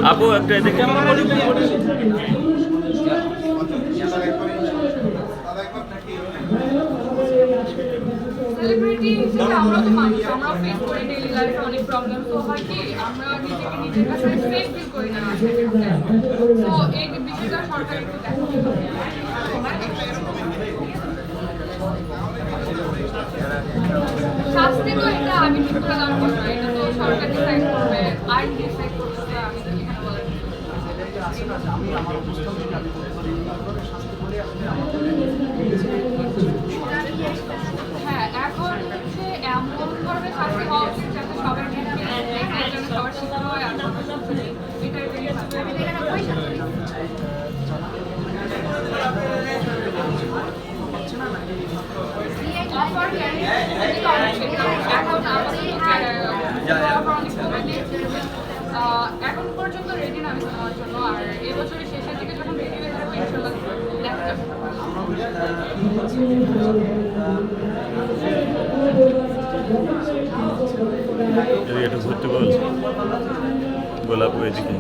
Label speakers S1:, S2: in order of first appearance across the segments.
S1: আপু একটা এদিকে
S2: সেলিব্রিটি হিসেবে আমরা তো মানুষ, আমরা ফেস করি ডেইলি লাইফে অনেক প্রবলেম। তো হয় কি আমরা নিজেকে নিজের কাছে সেফ ফিল করি না তো এই বিষয়টা সরকার একটু শাস্তি তো এটা আমি ঠিক করে দেওয়ার কথা না, এটা তো সরকার ডিসাইড করবে, আইন ডিসাইড করবে। আমি তো এখানে বলার হ্যাঁ, এখন হচ্ছে এমন ধরনের শাস্তি হওয়া উচিত যাতে সবার সবার শিক্ষা হয়। আর এখন পর্যন্ত রেডি না আমি নেওয়ার জন্য। আর এবছরের শেষের দিকে যখন রেডি হয়ে যাবে ইনশাল্লাহ দেখা যাবে।
S1: একটু ঘুরতে বল গোলাপু এদিকে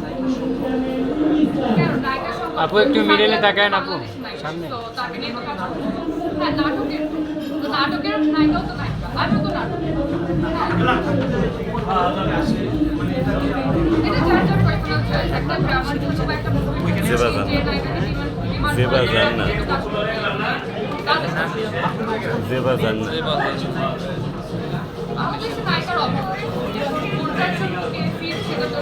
S3: আপু একটু মিডলে তাকায় না আপু সামনে
S2: হ্যাঁ নাটকের নায়িকাও তো নায়িকা, আমিও তো নাটক। এটা যার যার পার্সোনাল চয়েস। একটা আমার জন্য বা একটা মুভি
S1: জেবা জান না জেবা জান না
S2: আমাদের নায়িকার অভাব ফিল সেটা তো